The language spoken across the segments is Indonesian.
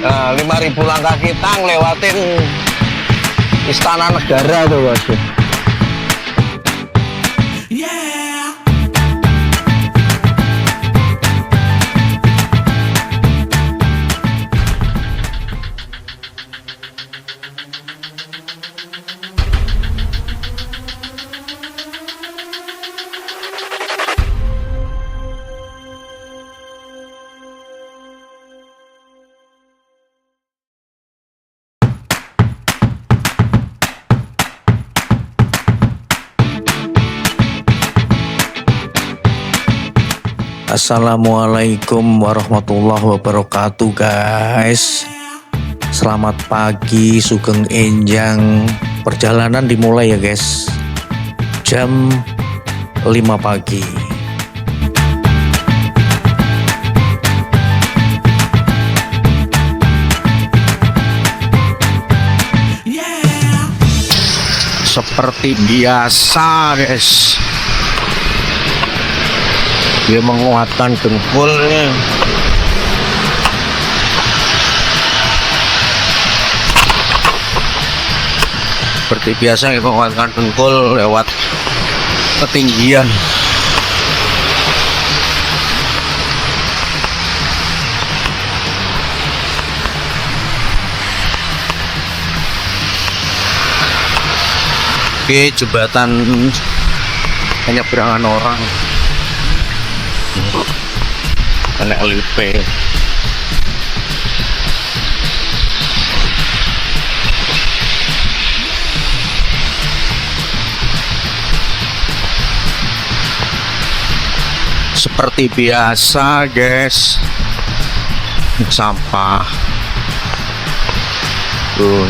Nah, 5.000 langkah kita ngelewatin Istana Negara tuh bosku. Assalamualaikum warahmatullahi wabarakatuh guys. Selamat pagi, sugeng enjang. Perjalanan dimulai ya guys, jam 5 pagi. Seperti biasa guys, dia menguatkan dengkulnya. Seperti biasa dia menguatkan dengkul lewat ketinggian. Oke, jembatan hanya berangan orang. Kena LP. Seperti biasa guys, sampah tuh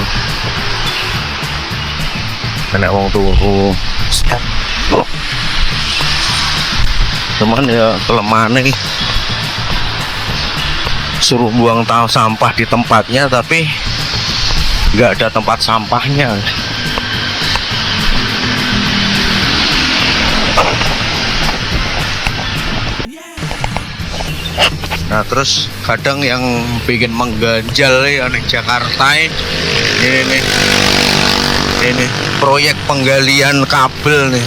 kena wong turu. Cuman ya kelemahan nih, suruh buang sampah di tempatnya tapi nggak ada tempat sampahnya. Nah terus kadang yang bikin mengganjal ya di Jakarta ini proyek penggalian kabel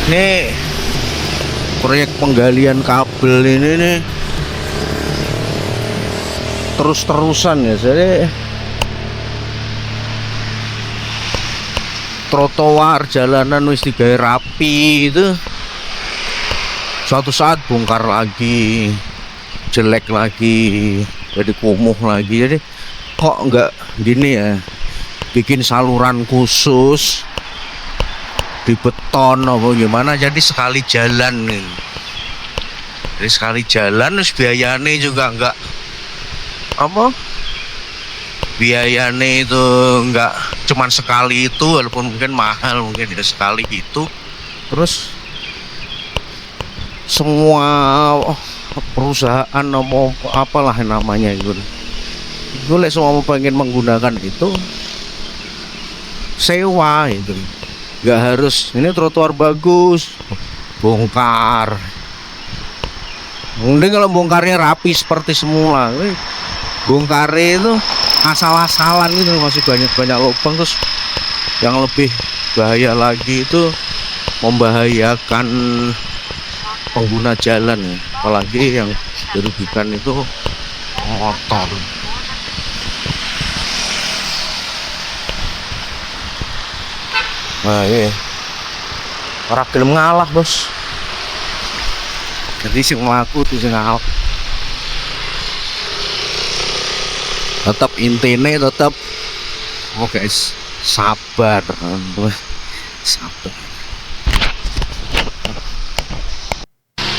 nih. Proyek penggalian kabel ini nih terus-terusan ya. Jadi trotoar jalanan wis digawe rapi itu, suatu saat bongkar lagi, jelek lagi, jadi kumuh lagi. Jadi kok enggak gini ya, bikin saluran khusus di beton apa gimana, jadi sekali jalan nih. Jadi sekali jalan terus biayanya juga enggak apa, biayanya itu enggak cuman sekali itu, walaupun mungkin mahal, mungkin ya sekali itu. Terus semua perusahaan mau apalah namanya itu, gue semua pengen menggunakan itu sewa itu. Nggak harus ini trotoar bagus bongkar. Mending kalau bongkarnya rapi seperti semula. Bongkarnya itu asal-asalan gitu, masih banyak lubang. Terus yang lebih bahaya lagi itu membahayakan pengguna jalan ya. Apalagi yang dirugikan itu motor. Nah ini orang gelem ngalah bos, jadi sing mlaku tuh sing ngalah. Tetap intinya tetap guys, sabar.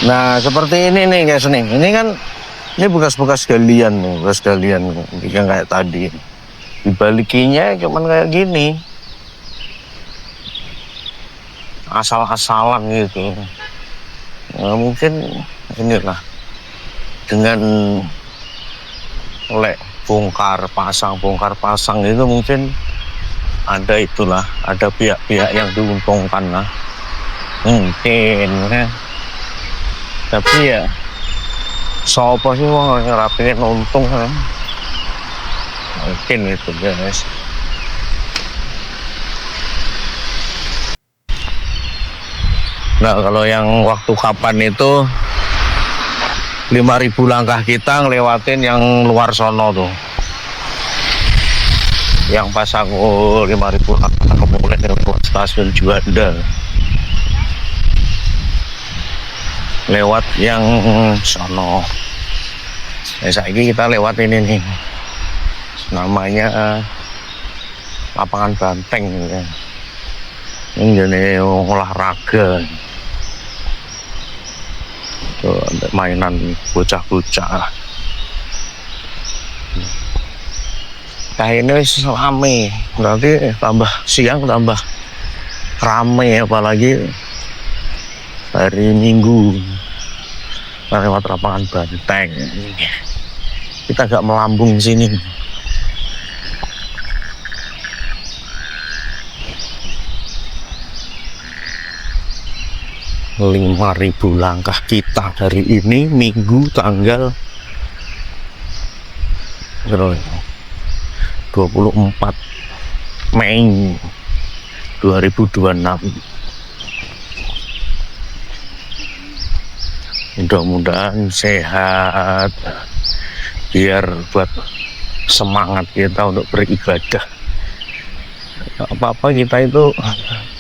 Nah seperti ini nih guys, ini kan ini bekas-bekas galian nih, yang kayak tadi. Dibalikinya cuman kayak gini, asal-asalan gitu. Nah, mungkin inilah dengan bongkar pasang itu mungkin ada itulah, ada pihak-pihak yang diuntungkan lah mungkin ya. Tapi ya sopo sih wong ngerapiin untung kan. mungkin itu guys. Nah kalau yang waktu kapan itu 5.000 langkah kita ngelewatin yang luar sono tuh, yang pas aku 5.000 langkah aku mulai lewat stasiun Juanda, lewat yang sono. Saiki kita lewat ini nih, namanya lapangan Banteng ya. Ini jadi olahraga tuh, mainan bocah-bocah. Nah ini wis rame, berarti tambah siang tambah rame, apalagi hari Minggu lewat lapangan Banteng. Kita agak melambung sini. 5.000 langkah kita hari ini Minggu tanggal 24 Mei 2026. Mudah-mudahan sehat, biar buat semangat kita untuk beribadah. Apa-apa kita itu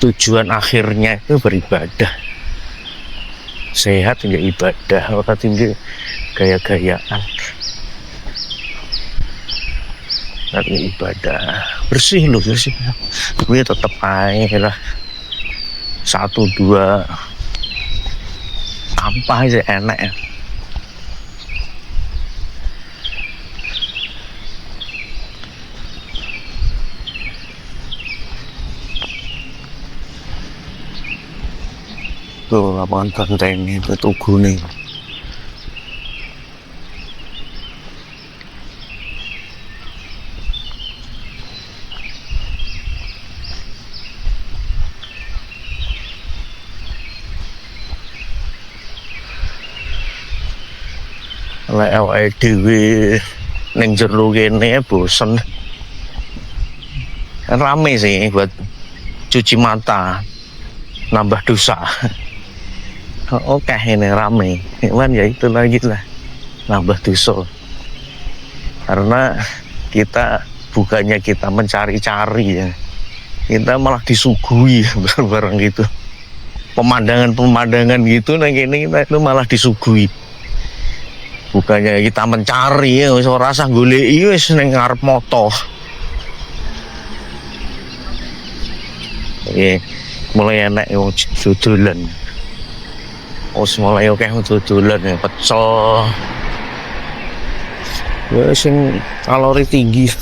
tujuan akhirnya itu beribadah. Sehat hingga ibadah, orang tinggi gaya-gayaan. Nanti ibadah bersih loh, bersih. Gue tetap aja lah 1-2 sampah aja enak ya. Tuh lapangan Banteng ini Tugu nih. Lek awake dhewe ning jero kene bosen. Rame sih buat cuci mata, nambah dosa. Oke ini rame, cuman ya itu lagi lah, nambah dosa. Karena kita bukannya kita mencari-cari ya, kita malah disuguhi barang-barang gitu. Pemandangan-pemandangan gitu, nah gini kita itu malah disuguhi. Bukannya kita mencari ya, wis ora usah goleki wis ning ngarep moto. Mulai enak wong dodolan. Mulai akeh dodolan ya, pecel. Ya sing kalori tinggi.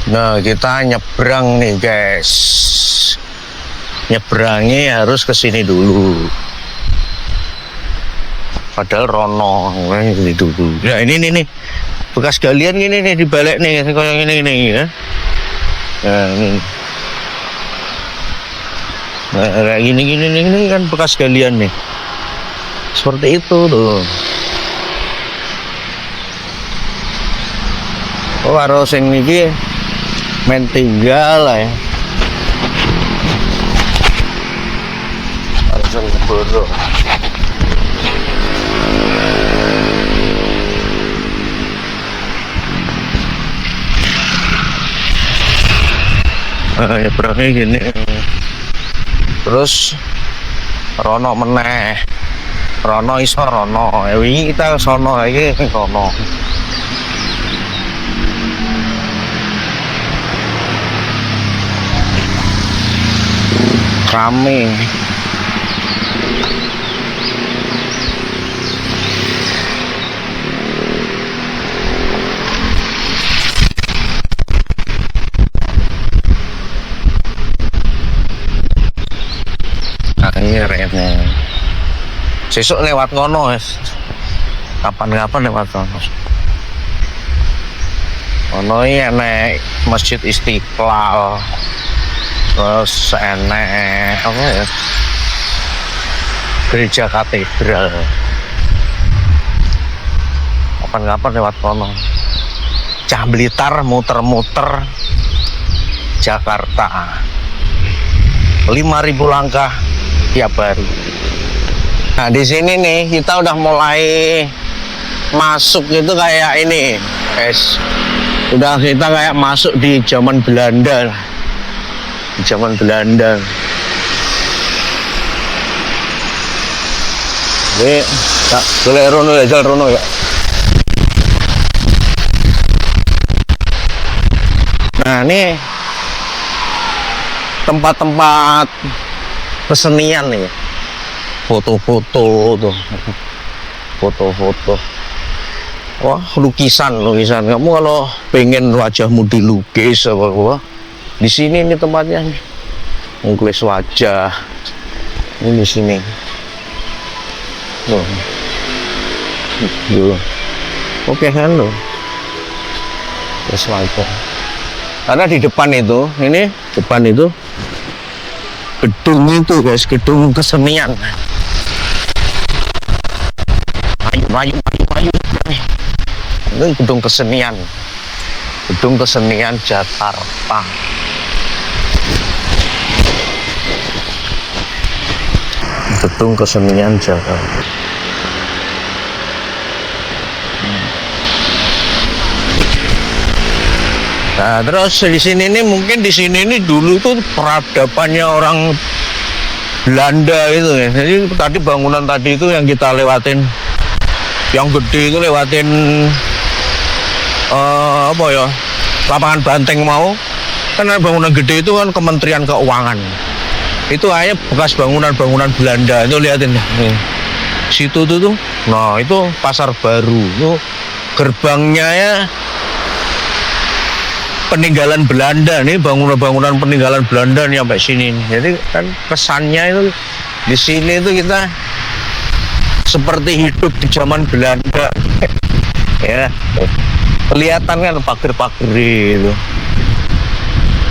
Nah kita nyebrang nih guys, nyebrangnya harus ke sini dulu, padahal rono ini dulu. Ya ini nih bekas galian gini nih dibalik nih kayak ini ya. Nah ini, nah, kayak gini kan bekas galian nih, seperti itu tuh. Oh harus yang ini main tinggal lah ya. Harus ngeboro. Ya berarti gini. Terus rono meneh. Rono iso rono. Wingi kita sono iki rono. Rame. Ini retnya. Sesuk lewat ngono, kapan-kapan lewat ngono. Ono enek Masjid Istiqlal, terus enek apa ya, gereja katedral. Kapan-kapan lewat kono. Cah Blitar muter-muter Jakarta 5.000 langkah tiap hari. Nah di sini nih kita udah mulai masuk itu kayak ini, guys. Udah kita kayak masuk di zaman Belanda lah. Di zaman Belanda. Ini tak boleh rono ya, jalan rono ya. Nah ini tempat-tempat kesenian nih, foto-foto tuh, foto-foto. Wah lukisan. Kamu kalau pengen wajahmu dilukis apa di sini ini tempatnya nih. Ngelukis wajah ini di sini. Tuh. Oke kan lo. Terus wajah. Karena di depan itu, ini depan itu gedung itu guys, gedung kesenian. Mayu. Ini gedung kesenian Jakarta. Gedung kesenian Jakarta. Nah, terus di sini nih mungkin di sini nih dulu tuh peradabannya orang Belanda itu ya. Jadi tadi bangunan tadi itu yang kita lewatin, yang gede itu lewatin apa ya, lapangan banteng mau. Karena bangunan gede itu kan Kementerian Keuangan. Itu hanya bekas bangunan-bangunan Belanda. Itu lihatin nih. Situ tuh. Nah, itu Pasar Baru. Itu gerbangnya ya peninggalan Belanda nih, bangunan-bangunan peninggalan Belanda nih sampai sini. Jadi kan kesannya itu di sini itu kita seperti hidup di zaman Belanda. Ya, kelihatan kan pagar-pagar itu,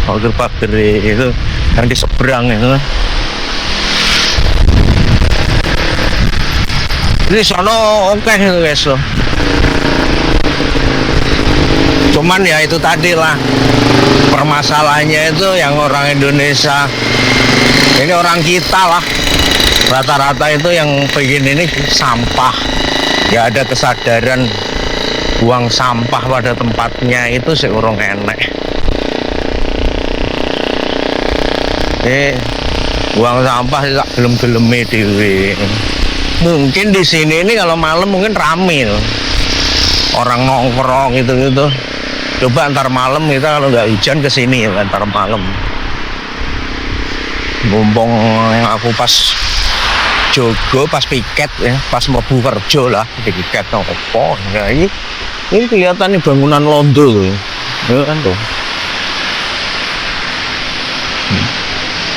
pagar-pagar itu yang di seberang itu. Di sana oke itu guys loh. Cuman ya itu tadi lah, permasalahannya itu yang orang Indonesia, ini orang kita lah, rata-rata itu yang bikin ini sampah. Ya ada kesadaran buang sampah pada tempatnya itu seorang enek. Buang sampah tidak gelem-geleme dewe. Mungkin di sini ini kalau malam mungkin rame loh. Orang nongkrong gitu. Coba antar malam kita kalau nggak hujan kesini ya, antar malam. Mumpung yang aku pas jogo, pas piket ya, pas mau kerja lah, piket opo. Ya ini kelihatan nih bangunan Londo tuh, ya kan tuh.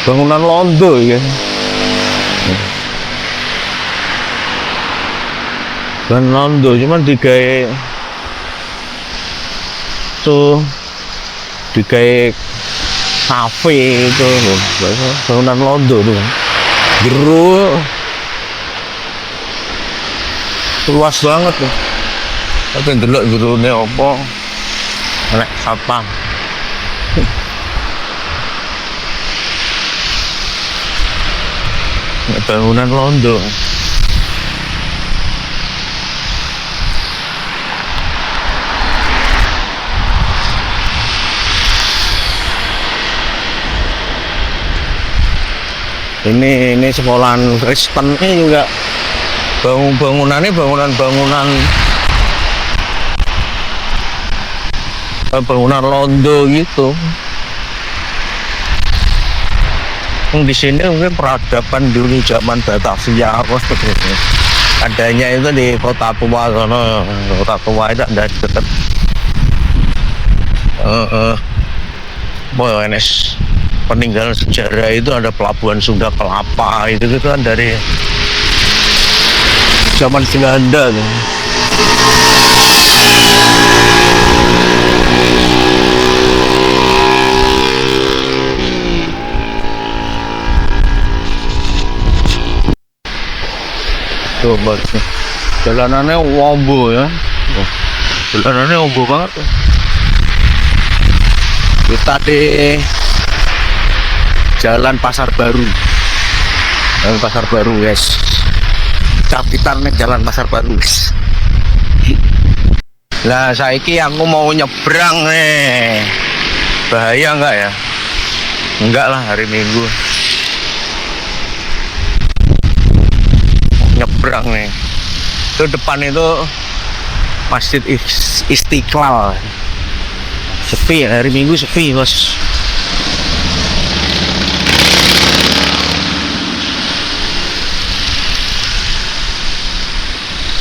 Bangunan Londo ya. Bangunan Londo cuman digawe tuh digawe kafe itu loh, bangunan Londo tuh jeru luas banget tuh. Tapi ndelok jerone apa nek satpam. Bangunan Londo. Ini sekolahan Kristen ini juga bangunannya bangunan Londo gitu. Di sini mungkin peradaban dulu zaman Batavia apa seperti adanya itu di Kota Tua sana. Kota Tua itu ada dekat NS peninggalan sejarah itu, ada pelabuhan Sunda Kelapa itu kan dari zaman Belanda tuh. Coba sih. Jalanannya wombo ya. Oh, jalanannya wombo banget. Kita di Jalan Pasar Baru. Jalan Pasar Baru, guys. Capitannya Jalan Pasar Baru, guys. Nah, saiki aku mau nyebrang nih. Bahaya enggak ya? Enggak lah, hari Minggu. Nyebrang nih. Itu depan itu Masjid Istiqlal. Sepi, hari Minggu sepi, bos.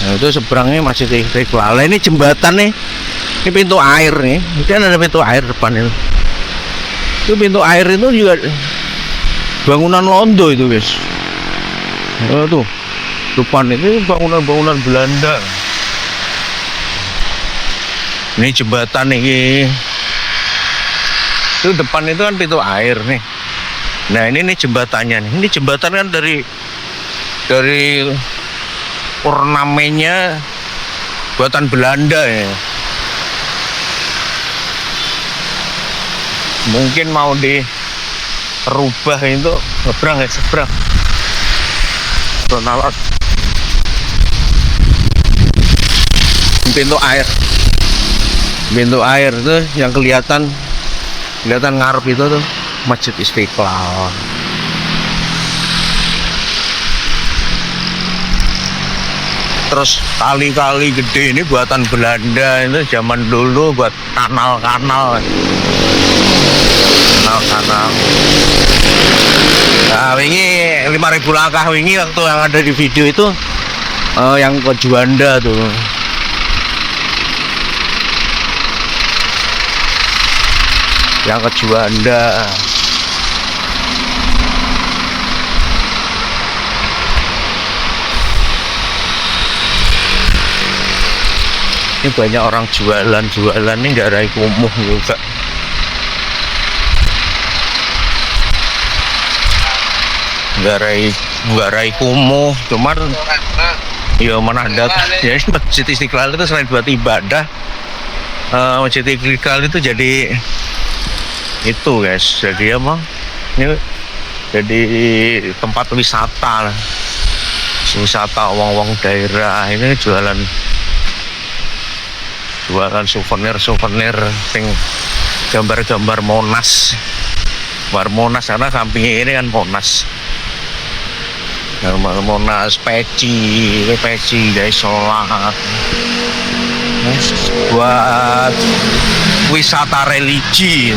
Nah, itu seberangnya Masjid Istiqlal. Ini jembatan nih. Ini pintu air nih. Kan ada pintu air depan itu. Itu pintu air itu juga bangunan Londo itu, guys. Oh, tuh. Depan itu bangunan-bangunan Belanda. Ini jembatan nih. Itu depan itu kan pintu air nih. Nah, ini jembatannya nih. Ini jembatan kan dari ornamennya buatan Belanda ya. Mungkin mau dirubah itu seberang ya, seberang. Ronald pintu air itu yang kelihatan ngarep itu tuh Masjid Istiqlal. Terus kali-kali gede ini buatan Belanda, itu zaman dulu buat kanal-kanal. Nah, wingi 5.000 langkah wingi waktu yang ada di video itu yang ke Juanda tuh. Yang ke Juanda. Ini banyak orang jualan ini nggak rai kumuh juga. Nggak rai kumuh, cuman ya mana ada ya. Masjid Istiqlal itu selain buat ibadah, Masjid Istiqlal itu jadi itu, guys, jadi apa, ini jadi tempat wisata wong-wong daerah. Ini jualan souvenir sing gambar-gambar Monas karena sampingnya ini kan Monas peci guys, sholat buat wisata religi.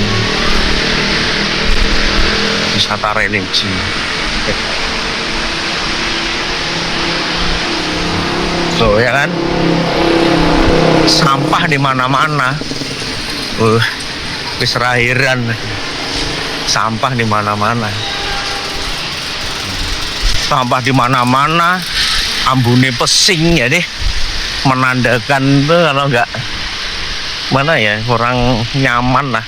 So ya kan, sampah di mana-mana. Wis rahiran, sampah di mana-mana. Ambune pesing ya deh, menandakan tuh kalau nggak mana ya, kurang nyaman lah.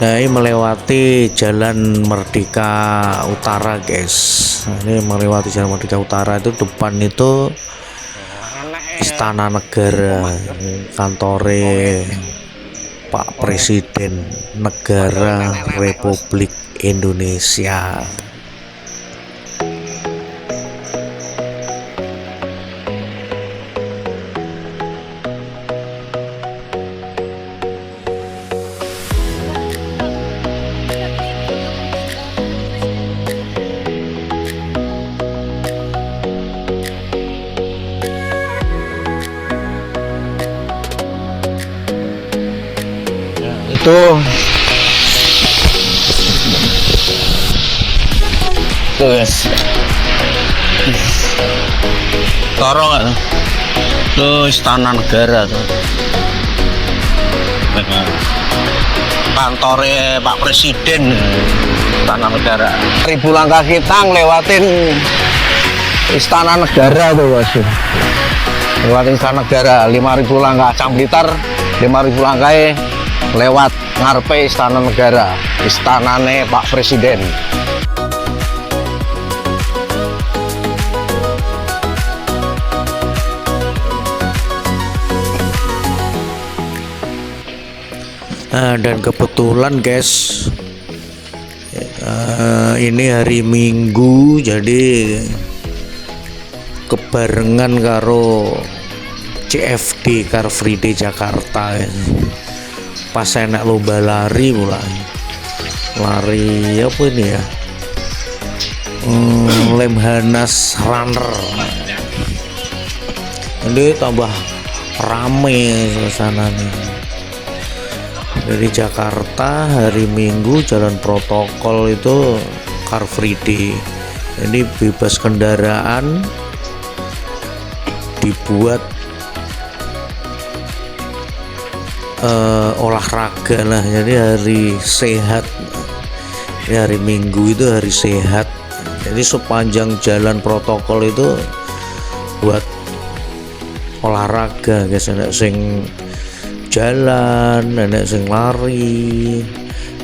Nah, ini melewati Jalan Merdeka Utara, guys. Nah, ini melewati Jalan Merdeka Utara, itu depan itu Istana Negara, kantore Pak Presiden Negara Republik Indonesia. Tuh guys, toro nggak tuh Istana Negara tuh, kantornya Pak Presiden, Istana Negara. 1000 langkah kita ngelewatin Istana Negara tuh bos, lewatin Istana Negara. 5.000 langkah Cam Blitar, 5.000 langkah lewat ngarepe Istana Negara, istanane Pak Presiden. Dan kebetulan guys, ini hari Minggu, jadi kebarengan karo CFD Car Free Day Jakarta ya. Pas enak lomba lari mulai lari apa ini ya, Lemhanas Runner. Ini tambah rame suasana nih. Dari Jakarta hari Minggu jalan protokol itu Car Free Day. Ini bebas kendaraan, dibuat olahraga lah, jadi hari sehat. Ini hari Minggu itu hari sehat, jadi sepanjang jalan protokol itu buat olahraga guys. Enak sing jalan, enak sing lari,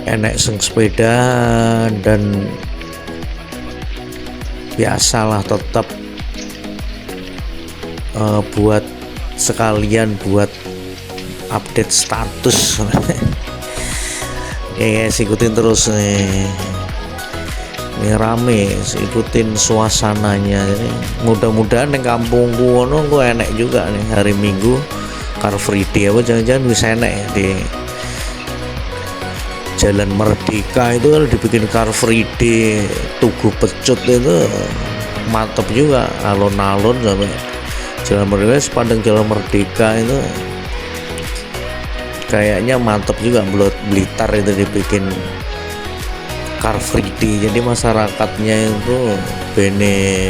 enak sing sepedaan, dan biasalah tetap buat sekalian buat update status. Ya guys, ikutin terus nih, ini rame, ikutin suasananya. Jadi mudah-mudahan di kampungku ono gue enak juga nih hari Minggu Car Free Day. Apa jangan-jangan bisa enak ya di Jalan Merdeka itu kalau dibikin Car Free Day, Tugu Pecut itu mantap juga, alon-alon sampai Jalan Merdeka, sepanjang Jalan Merdeka itu kayaknya mantap juga. Blitar itu dibikin Car Free Day, jadi masyarakatnya itu bene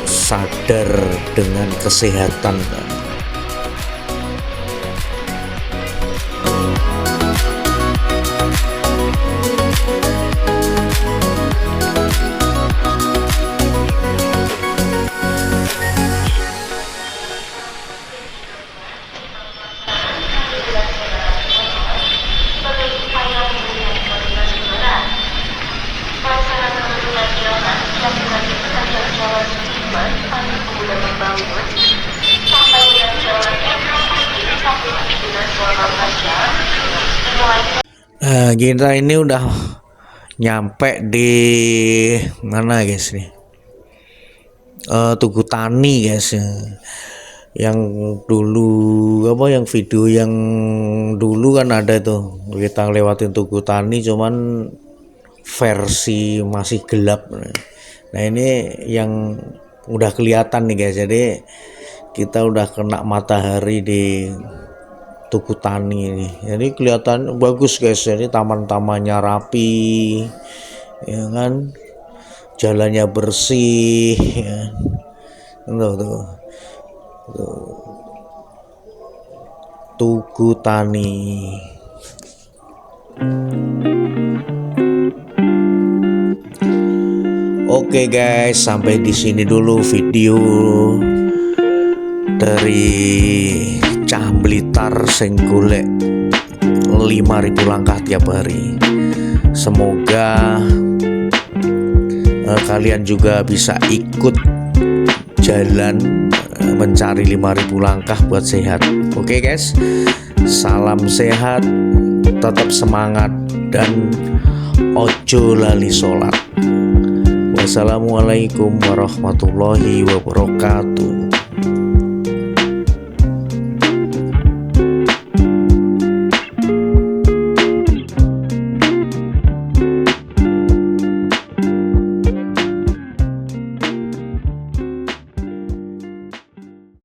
sadar dengan kesehatan. Nah, kita ini udah nyampe di mana guys nih, Tugu Tani guys. Yang dulu apa, yang video yang dulu kan ada itu kita lewatin Tugu Tani, cuman versi masih gelap. Nah ini yang udah kelihatan nih guys, jadi kita udah kena matahari di Tugu Tani ini, jadi kelihatan bagus guys. Jadi taman-tamannya rapi ya kan, jalannya bersih ya. Tuh. Tugu Tani. Oke guys, sampai di sini dulu video dari Cah Blitar sing golek 5.000 langkah tiap hari. Semoga kalian juga bisa ikut jalan mencari 5.000 langkah buat sehat. Oke guys, salam sehat, tetap semangat, dan ojo lali sholat. Wassalamualaikum warahmatullahi wabarakatuh.